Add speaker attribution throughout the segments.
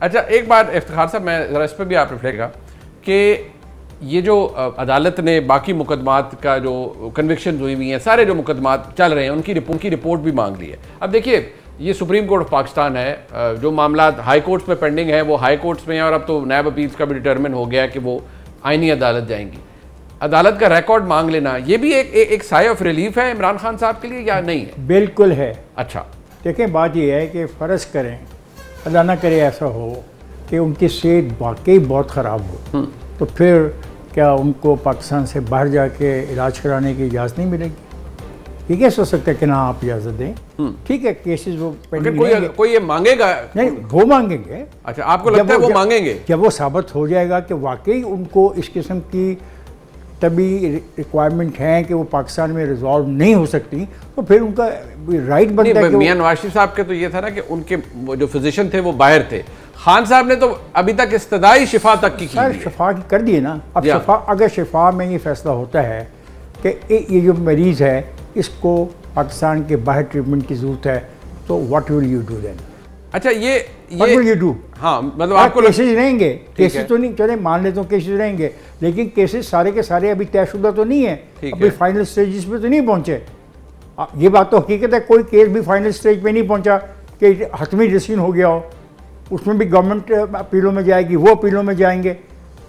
Speaker 1: اچھا ایک بات افتخار صاحب میں ذرا اس پہ بھی آپ ریفلیکٹ کریں کہ یہ جو عدالت نے باقی مقدمات کا جو کنوکشن ہوئی ہوئی ہیں سارے جو مقدمات چل رہے ہیں ان کی رپورٹ بھی مانگ لی ہے. اب دیکھیے یہ سپریم کورٹ آف پاکستان ہے, جو معاملات ہائی کورٹس میں پینڈنگ ہیں وہ ہائی کورٹس میں ہیں, اور اب تو نیب اپیلز کا بھی ڈٹرمن ہو گیا کہ وہ آئینی عدالت جائیں گی. عدالت کا ریکارڈ مانگ لینا یہ بھی ایک سائے آف ریلیف ہے عمران خان صاحب کے لیے یا نہیں ہے؟
Speaker 2: بالکل ہے.
Speaker 1: اچھا
Speaker 2: دیکھیں بات یہ ہے کہ فرض کریں اللہ نہ کرے ایسا ہو کہ ان کی صحت واقعی بہت خراب ہو, تو پھر کیا ان کو پاکستان سے باہر جا کے علاج کرانے کی اجازت نہیں ملے گی؟ یہ کیسے ہو سکتا ہے کہ نہ آپ اجازت دیں؟ ٹھیک ہے کیسز وہ
Speaker 1: کوئی یہ مانگے گا
Speaker 2: نہیں, وہ مانگیں گے.
Speaker 1: اچھا آپ کو لگتا ہے وہ مانگیں گے؟
Speaker 2: جب وہ ثابت ہو جائے گا کہ واقعی ان کو اس قسم کی طبی ریکوائرمنٹ ہیں کہ وہ پاکستان میں ریزالو نہیں ہو سکتی, تو پھر ان کا رائٹ بنتا ہے.
Speaker 1: میاں نواز شریف صاحب کے تو یہ تھا نا کہ ان کے جو فزیشین تھے وہ باہر تھے, خان صاحب نے تو ابھی تک استدعائی شفا تک کی
Speaker 2: شفا کی کر دیے نا. اب شفا اگر شفا میں یہ فیصلہ ہوتا ہے کہ یہ جو مریض ہے اس کو پاکستان کے باہر ٹریٹمنٹ کی ضرورت ہے, تو what will you do then?
Speaker 1: اچھا یہ
Speaker 2: واٹ ول یو ڈو؟
Speaker 1: ہاں مطلب آپ کو
Speaker 2: کیسز رہیں گے, کیسز تو نہیں, چلے مان لیتا ہوں کیسز رہیں گے, لیکن کیسز سارے کے سارے ابھی طے شدہ تو نہیں ہے, ابھی فائنل سٹیجز پہ تو نہیں پہنچے. یہ بات تو حقیقت ہے کوئی کیس بھی فائنل سٹیج پہ نہیں پہنچا کہ حتمی ڈیسیژن ہو گیا ہو. اس میں بھی گورنمنٹ اپیلوں میں جائے گی, وہ اپیلوں میں جائیں گے.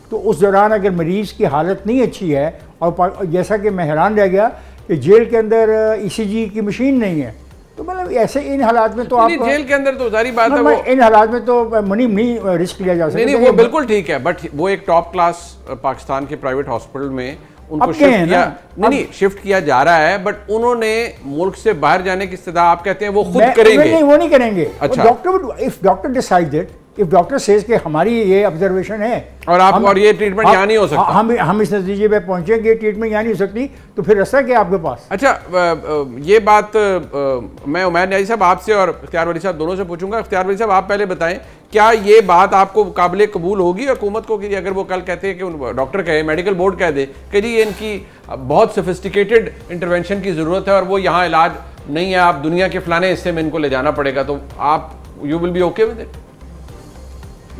Speaker 2: تو اس دوران اگر مریض کی حالت نہیں اچھی ہے, اور جیسا کہ میں حیران رہ گیا کہ جیل کے اندر ECG کی مشین نہیں ہے, تو مطلب ایسے ان حالات میں تو آپ
Speaker 1: جیل کے اندر تو ظاہری بات ہے
Speaker 2: ان حالات میں تو نہیں رسک لیا جا سکتا.
Speaker 1: نہیں وہ بالکل ٹھیک ہے, بٹ وہ ایک ٹاپ کلاس پاکستان کے پرائیویٹ ہاسپٹل میں ان کو شفٹ کیا جا رہا ہے, بٹ انہوں نے ملک سے باہر جانے کی استدعا آپ کہتے ہیں وہ خود کریں گے؟
Speaker 2: نہیں وہ نہیں کریں گے. Doctor decided, if doctor says کہ ہماری یہ آبزرویشن ہے
Speaker 1: اور یہ ٹریٹمنٹ یہاں نہیں ہو سکتا,
Speaker 2: ہم اس نتیجے پہ پہنچیں گے ٹریٹمنٹ یہاں نہیں ہو سکتی, تو پھر رستہ کیا آپ کے پاس؟
Speaker 1: اچھا یہ بات میں عمیر نیازی صاحب آپ سے اور اختیار ولی صاحب دونوں سے پوچھوں گا. اختیار ولی صاحب آپ پہلے بتائیں کیا یہ بات آپ کو قابل قبول ہوگی حکومت کو کہ اگر وہ کل کہتے ہیں کہ ڈاکٹر کہے, میڈیکل بورڈ کہہ دے کہ جی ان کی بہت سفسٹیکیٹڈ انٹرونشن کی ضرورت ہے اور وہ یہاں علاج نہیں ہے, آپ دنیا کے فلانے حصے میں ان کو لے جانا پڑے گا, تو آپ you will be okay with it?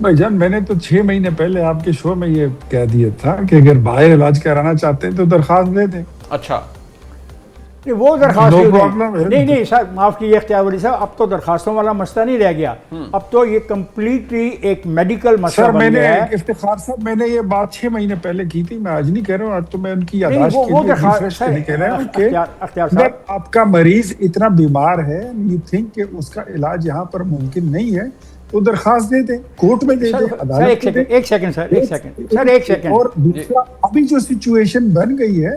Speaker 3: بھائی جان میں نے تو 6 مہینے پہلے آپ کے شو میں یہ کہہ دیا تھا کہ اگر باہر علاج کرانا چاہتے ہیں تو درخواست دے دیں.
Speaker 1: اچھا
Speaker 2: وہ درخواست نہیں سر, معاف کیجیے اختیار ولی صاحب, اب تو درخواستوں والا مسئلہ نہیں رہ گیا, اب تو یہ کمپلیٹلی ایک میڈیکل مسئلہ بن گیا ہے.
Speaker 3: افتخار صاحب میں نے یہ بات 6 مہینے پہلے کی تھی, میں آج نہیں کہہ رہا ہوں, آج تو میں ان کی یادداشت کے لیے ریفریش کرنے کہہ رہا ہوں کہ آپ کا مریض اتنا بیمار ہے, یو تھنک کہ اس کا علاج یہاں پر ممکن نہیں ہے, تو درخواست دے دیں, کورٹ میں دے دیں.
Speaker 2: ایک سیکنڈ.
Speaker 3: اور دوسرا ابھی جو سچویشن بن گئی ہے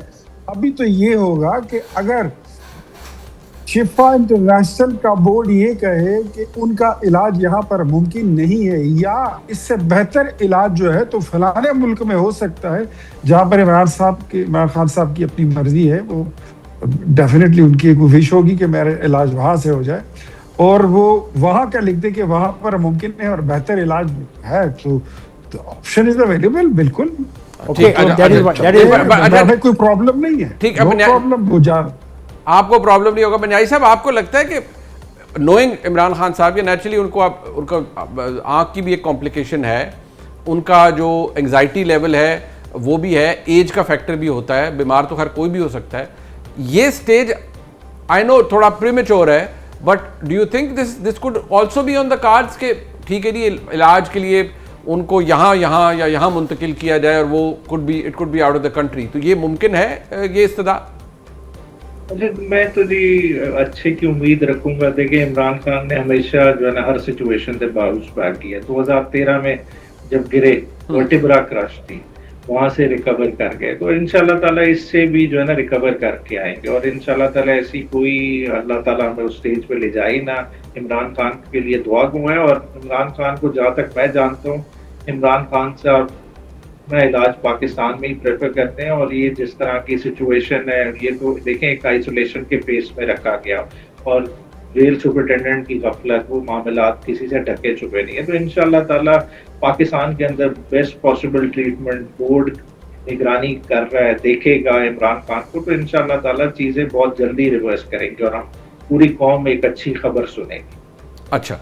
Speaker 3: ابھی تو یہ ہوگا کہ اگر شفا انٹرنیشنل کا بورڈ یہ کہے کہ ان کا علاج یہاں پر ممکن نہیں ہے یا اس سے بہتر علاج جو ہے تو فلانے ملک میں ہو سکتا ہے, جہاں پر عمران خان صاحب کی اپنی مرضی ہے, وہ ڈیفینیٹلی ان کی ایک وش ہوگی کہ میرا علاج وہاں سے ہو جائے, اور وہ وہاں کا لکھ دے کہ وہاں پر ممکن ہے اور بہتر علاج ہے, تو آپشن از اویلیبل. بالکل کوئی پرابلم نہیں ہے.
Speaker 1: ٹھیک ہے, آپ کو پرابلم نہیں ہوگا. نیازی صاحب آپ کو لگتا ہے کہ نوئنگ عمران خان صاحب کے نیچرلی ان کا آنکھ کی بھی ایک کمپلیکیشن ہے, ان کا جو انگزائٹی لیول ہے وہ بھی ہے, ایج کا فیکٹر بھی ہوتا ہے, بیمار تو خیر کوئی بھی ہو سکتا ہے. یہ سٹیج آئی نو تھوڑا پریمیچور ہے, but do you think this could also be on the cards کہ ٹھیک ہے جی علاج کے لیے ان کو یہاں منتقل کیا جائے اور وہ it could be out of the country, تو یہ ممکن ہے یہ استدعا؟
Speaker 4: میں تو جی اچھے کی امید رکھوں گا. دیکھیں عمران خان نے ہمیشہ جو ہے نا ہر سچویشن سے باؤنس بیک کیا. 2013 میں جب گرے ورٹیبرا کرش تھی, وہاں سے ریکور کر گئے, تو انشاءاللہ تعالیٰ اس سے بھی جو ہے نا ریکور کر کے آئیں گے, اور انشاءاللہ تعالیٰ ایسی کوئی اللہ تعالیٰ ہمیں اس سٹیج پہ لے جائے نا. عمران خان کے لیے دعا گو ہے, اور عمران خان کو جہاں تک میں جانتا ہوں عمران خان صاحب میں علاج پاکستان میں ہی پریفر کرتے ہیں, اور یہ جس طرح کی سچویشن ہے یہ تو دیکھیں ایک آئسولیشن کے فیس میں رکھا گیا, اور جیل سپرنٹینڈنٹ کی غفلت, وہ معاملات کسی سے ڈھکے چھپے نہیں ہیں. تو انشاءاللہ تعالیٰ پاکستان کے اندر بیسٹ پاسبل ٹریٹمنٹ بورڈ نگرانی کر رہا ہے, دیکھے گا عمران خان کو, تو انشاءاللہ تعالیٰ چیزیں بہت جلدی ریورس کریں گے اور ہم پوری قوم ایک اچھی خبر سنیں گے.
Speaker 1: اچھا